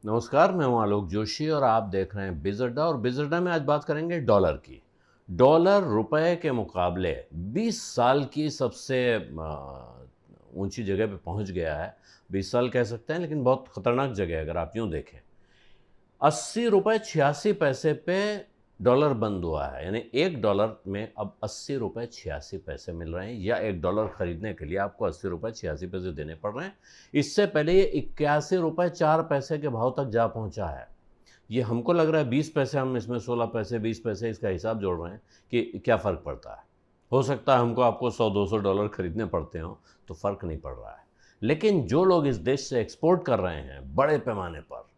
नमस्कार, मैं हूं आलोक जोशी और आप देख रहे हैं बिजअड्डा। और बिजअड्डा में आज बात करेंगे डॉलर की। डॉलर रुपए के मुकाबले 20 साल की सबसे ऊंची जगह पे पहुंच गया है। 20 साल कह सकते हैं, लेकिन बहुत खतरनाक जगह है अगर आप यूं देखें। 80 रुपये 86 पैसे पे डॉलर बंद हुआ है, यानी $1 में अब 80 रुपये 86 पैसे मिल रहे हैं, या $1 खरीदने के लिए आपको 80 रुपये 86 पैसे देने पड़ रहे हैं। इससे पहले ये 81 रुपये 4 पैसे के भाव तक जा पहुंचा है। ये हमको लग रहा है 20 पैसे, हम इसमें 16 पैसे 20 पैसे इसका हिसाब जोड़ रहे हैं कि क्या फ़र्क पड़ता है। हो सकता है हमको आपको 100-200 डॉलर खरीदने पड़ते हो, तो फ़र्क नहीं पड़ रहा है। लेकिन जो लोग इस देश से एक्सपोर्ट कर रहे हैं बड़े पैमाने पर,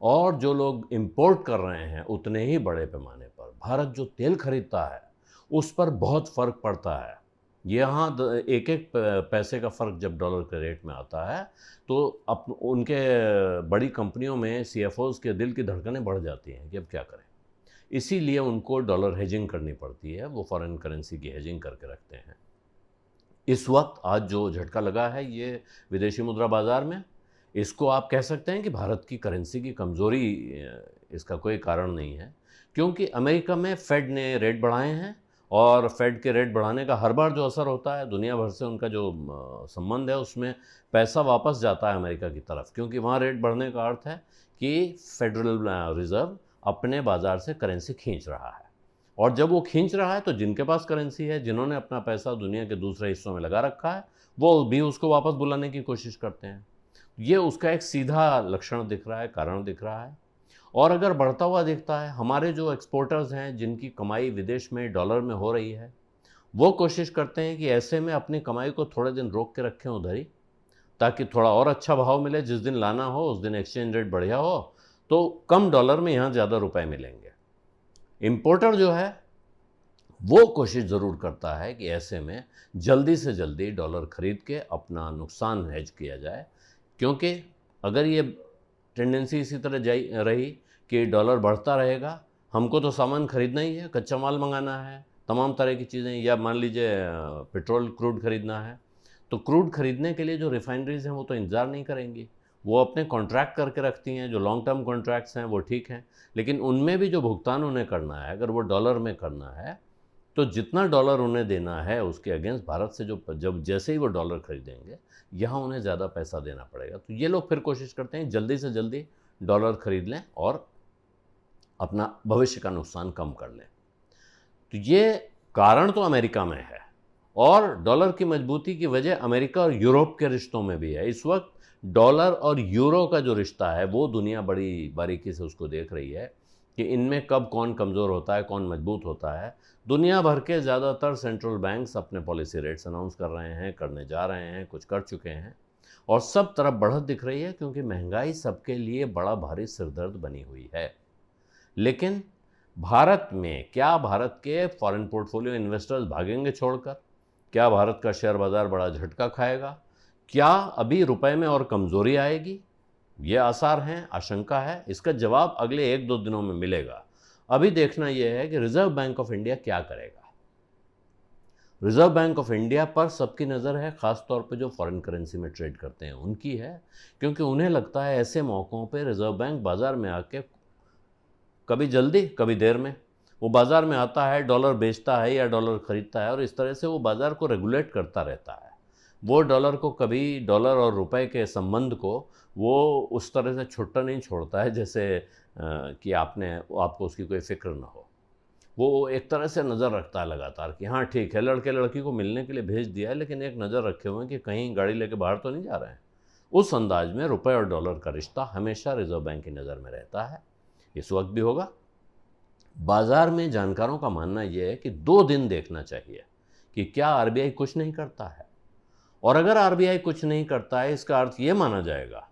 और जो लोग इंपोर्ट कर रहे हैं उतने ही बड़े पैमाने पर, भारत जो तेल खरीदता है उस पर बहुत फ़र्क पड़ता है। यहाँ एक एक पैसे का फ़र्क जब डॉलर के रेट में आता है, तो उनके बड़ी कंपनियों में सीएफओज़ के दिल की धड़कनें बढ़ जाती हैं कि अब क्या करें। इसीलिए उनको डॉलर हेजिंग करनी पड़ती है, वो फॉरेन करेंसी की हेजिंग करके रखते हैं। इस वक्त आज जो झटका लगा है ये विदेशी मुद्रा बाज़ार में, इसको आप कह सकते हैं कि भारत की करेंसी की कमज़ोरी, इसका कोई कारण नहीं है। क्योंकि अमेरिका में फ़ेड ने रेट बढ़ाए हैं, और फ़ेड के रेट बढ़ाने का हर बार जो असर होता है, दुनिया भर से उनका जो संबंध है उसमें पैसा वापस जाता है अमेरिका की तरफ। क्योंकि वहाँ रेट बढ़ने का अर्थ है कि फेडरल रिज़र्व अपने बाज़ार से करेंसी खींच रहा है। और जब वो खींच रहा है तो जिनके पास करेंसी है, जिन्होंने अपना पैसा दुनिया के दूसरे हिस्सों में लगा रखा है, वो भी उसको वापस बुलाने की कोशिश करते हैं। ये उसका एक सीधा लक्षण दिख रहा है, कारण दिख रहा है। और अगर बढ़ता हुआ दिखता है, हमारे जो एक्सपोर्टर्स हैं जिनकी कमाई विदेश में डॉलर में हो रही है, वो कोशिश करते हैं कि ऐसे में अपनी कमाई को थोड़े दिन रोक के रखें उधर ही, ताकि थोड़ा और अच्छा भाव मिले। जिस दिन लाना हो उस दिन एक्सचेंज रेट बढ़िया हो, तो कम डॉलर में यहाँ ज़्यादा रुपए मिलेंगे। इम्पोर्टर जो है वो कोशिश ज़रूर करता है कि ऐसे में जल्दी से जल्दी डॉलर खरीद के अपना नुकसान हेज किया जाए। क्योंकि अगर ये टेंडेंसी इसी तरह जाई रही कि डॉलर बढ़ता रहेगा, हमको तो सामान खरीदना ही है, कच्चा माल मंगाना है, तमाम तरह की चीज़ें, या मान लीजिए पेट्रोल क्रूड खरीदना है, तो क्रूड खरीदने के लिए जो रिफाइनरीज़ हैं वो तो इंतज़ार नहीं करेंगी। वो अपने कॉन्ट्रैक्ट करके रखती हैं, जो लॉन्ग टर्म कॉन्ट्रैक्ट्स हैं वो ठीक हैं, लेकिन उनमें भी जो भुगतान उन्हें करना है, अगर वो डॉलर में करना है, तो जितना डॉलर उन्हें देना है उसके अगेंस्ट भारत से जो जब जैसे ही वो डॉलर खरीदेंगे, यहाँ उन्हें ज़्यादा पैसा देना पड़ेगा। तो ये लोग फिर कोशिश करते हैं जल्दी से जल्दी डॉलर खरीद लें और अपना भविष्य का नुकसान कम कर लें। तो ये कारण तो अमेरिका में है, और डॉलर की मजबूती की वजह अमेरिका और यूरोप के रिश्तों में भी है। इस वक्त डॉलर और यूरो का जो रिश्ता है वो दुनिया बड़ी बारीकी से उसको देख रही है कि इनमें कब कौन कमज़ोर होता है, कौन मजबूत होता है। दुनिया भर के ज़्यादातर सेंट्रल बैंक्स अपने पॉलिसी रेट्स अनाउंस कर रहे हैं, करने जा रहे हैं, कुछ कर चुके हैं, और सब तरफ बढ़त दिख रही है, क्योंकि महंगाई सबके लिए बड़ा भारी सिरदर्द बनी हुई है। लेकिन भारत में क्या भारत के फॉरेन पोर्टफोलियो इन्वेस्टर्स भागेंगे छोड़कर? क्या भारत का शेयर बाज़ार बड़ा झटका खाएगा? क्या अभी रुपए में और कमज़ोरी आएगी? ये आसार हैं, आशंका है। इसका जवाब अगले 1-2 दिनों में मिलेगा। अभी देखना यह है कि रिज़र्व बैंक ऑफ इंडिया क्या करेगा। रिज़र्व बैंक ऑफ इंडिया पर सबकी नज़र है, ख़ास तौर पे जो फॉरेन करेंसी में ट्रेड करते हैं उनकी है, क्योंकि उन्हें लगता है ऐसे मौक़ों पे रिज़र्व बैंक बाज़ार में आके कभी जल्दी कभी देर में वो बाज़ार में आता है, डॉलर बेचता है या डॉलर ख़रीदता है, और इस तरह से वो बाज़ार को रेगुलेट करता रहता है। वो डॉलर को कभी, डॉलर और रुपए के संबंध को वो उस तरह से छुट्टा नहीं छोड़ता है जैसे कि आपको उसकी कोई फ़िक्र ना हो। वो एक तरह से नज़र रखता है लगातार कि हाँ ठीक है, लड़के लड़की को मिलने के लिए भेज दिया है, लेकिन एक नज़र रखे हुए हैं कि कहीं गाड़ी लेके बाहर तो नहीं जा रहे हैं। उस अंदाज में रुपए और डॉलर का रिश्ता हमेशा रिज़र्व बैंक की नज़र में रहता है, इस वक्त भी होगा। बाज़ार में जानकारों का मानना यह है कि 2 दिन देखना चाहिए कि क्या आरबीआई कुछ नहीं करता है, और अगर आरबीआई कुछ नहीं करता है, इसका अर्थ ये माना जाएगा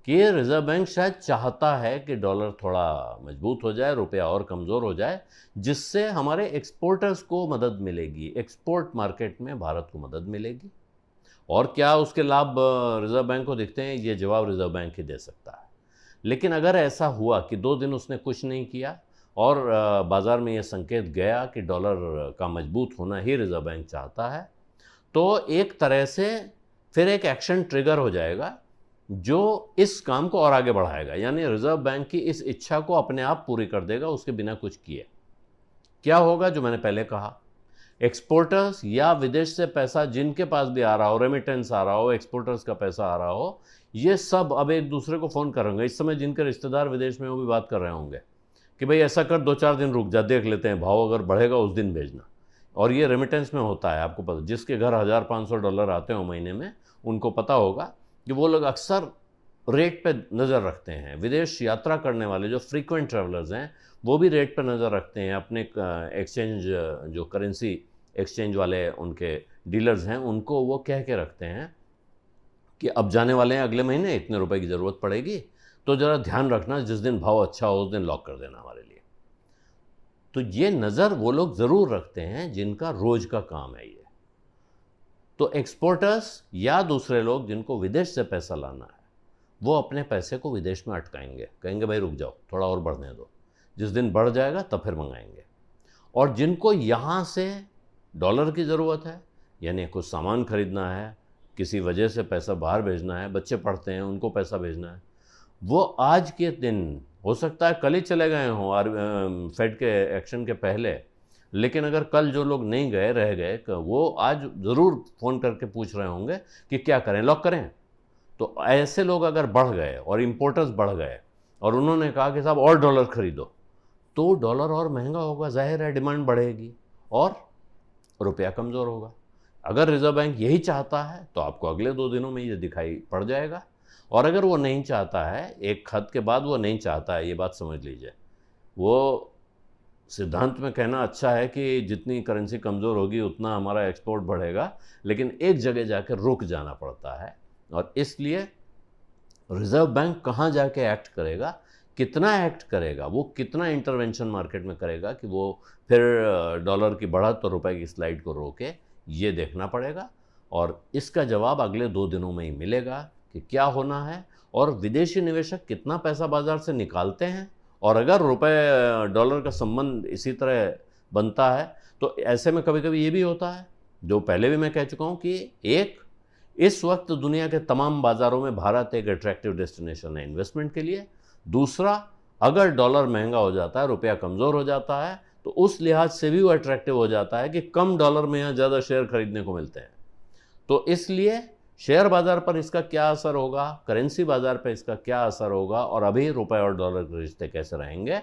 कि रिज़र्व बैंक शायद चाहता है कि डॉलर थोड़ा मजबूत हो जाए, रुपया और कमज़ोर हो जाए, जिससे हमारे एक्सपोर्टर्स को मदद मिलेगी, एक्सपोर्ट मार्केट में भारत को मदद मिलेगी। और क्या उसके लाभ रिज़र्व बैंक को दिखते हैं, ये जवाब रिज़र्व बैंक ही दे सकता है। लेकिन अगर ऐसा हुआ कि 2 दिन उसने कुछ नहीं किया, और बाज़ार में ये संकेत गया कि डॉलर का मजबूत होना ही रिज़र्व बैंक चाहता है, तो एक तरह से फिर एक एक्शन ट्रिगर हो जाएगा जो इस काम को और आगे बढ़ाएगा, यानी रिजर्व बैंक की इस इच्छा को अपने आप पूरी कर देगा उसके बिना कुछ किए। क्या होगा? जो मैंने पहले कहा, एक्सपोर्टर्स या विदेश से पैसा जिनके पास भी आ रहा हो, रेमिटेंस आ रहा हो, एक्सपोर्टर्स का पैसा आ रहा हो, ये सब अब एक दूसरे को फ़ोन करेंगे। इस समय जिनके रिश्तेदार विदेश में वो भी बात कर रहे होंगे कि भाई ऐसा कर, 2-4 दिन रुक जा, देख लेते हैं, भाव अगर बढ़ेगा उस दिन भेजना। और ये रेमिटेंस में होता है, आपको पता, जिसके घर $1500 आते हो महीने में, उनको पता होगा कि वो लोग अक्सर रेट पे नज़र रखते हैं। विदेश यात्रा करने वाले जो फ्रीक्वेंट ट्रैवलर्स हैं वो भी रेट पे नज़र रखते हैं। अपने एक्सचेंज, जो करेंसी एक्सचेंज वाले उनके डीलर्स हैं, उनको वो कह के रखते हैं कि अब जाने वाले हैं अगले महीने, इतने रुपए की ज़रूरत पड़ेगी, तो ज़रा ध्यान रखना, जिस दिन भाव अच्छा हो उस दिन लॉक कर देना हमारे लिए। तो ये नज़र वो लोग ज़रूर रखते हैं जिनका रोज़ का काम है ये। तो एक्सपोर्टर्स या दूसरे लोग जिनको विदेश से पैसा लाना है, वो अपने पैसे को विदेश में अटकाएंगे, कहेंगे भाई रुक जाओ, थोड़ा और बढ़ने दो, जिस दिन बढ़ जाएगा तब फिर मंगाएंगे। और जिनको यहाँ से डॉलर की ज़रूरत है, यानी कुछ सामान खरीदना है, किसी वजह से पैसा बाहर भेजना है, बच्चे पढ़ते हैं उनको पैसा भेजना है, वो आज के दिन, हो सकता है कल ही चले गए हों और फेड के एक्शन के पहले, लेकिन अगर कल जो लोग नहीं गए, रह गए, वो आज ज़रूर फ़ोन करके पूछ रहे होंगे कि क्या करें, लॉक करें? तो ऐसे लोग अगर बढ़ गए और इम्पोर्टर्स बढ़ गए और उन्होंने कहा कि साहब और डॉलर खरीदो, तो डॉलर और महंगा होगा, ज़ाहिर है डिमांड बढ़ेगी और रुपया कमज़ोर होगा। अगर रिज़र्व बैंक यही चाहता है तो आपको अगले 2 दिनों में ये दिखाई पड़ जाएगा, और अगर वो नहीं चाहता है, एक हद के बाद वो नहीं चाहता है, ये बात समझ लीजिए, वो सिद्धांत में कहना अच्छा है कि जितनी करेंसी कमज़ोर होगी उतना हमारा एक्सपोर्ट बढ़ेगा, लेकिन एक जगह जाकर रुक जाना पड़ता है। और इसलिए रिज़र्व बैंक कहाँ जाके एक्ट करेगा, कितना एक्ट करेगा, वो कितना इंटरवेंशन मार्केट में करेगा कि वो फिर डॉलर की बढ़त और रुपए की स्लाइड को रोके, ये देखना पड़ेगा। और इसका जवाब अगले 2 दिनों में ही मिलेगा कि क्या होना है, और विदेशी निवेशक कितना पैसा बाज़ार से निकालते हैं। और अगर रुपए डॉलर का संबंध इसी तरह बनता है तो ऐसे में कभी कभी ये भी होता है, जो पहले भी मैं कह चुका हूँ, कि एक, इस वक्त दुनिया के तमाम बाज़ारों में भारत एक अट्रैक्टिव डेस्टिनेशन है इन्वेस्टमेंट के लिए। दूसरा, अगर डॉलर महंगा हो जाता है, रुपया कमज़ोर हो जाता है, तो उस लिहाज से भी वो अट्रैक्टिव हो जाता है कि कम डॉलर में यहाँ ज़्यादा शेयर खरीदने को मिलते हैं। तो इसलिए शेयर बाज़ार पर इसका क्या असर होगा, करेंसी बाज़ार पर इसका क्या असर होगा, और अभी रुपए और डॉलर के रिश्ते कैसे रहेंगे,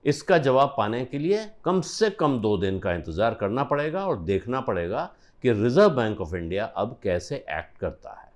इसका जवाब पाने के लिए कम से कम 2 दिन का इंतज़ार करना पड़ेगा और देखना पड़ेगा कि रिज़र्व बैंक ऑफ इंडिया अब कैसे एक्ट करता है।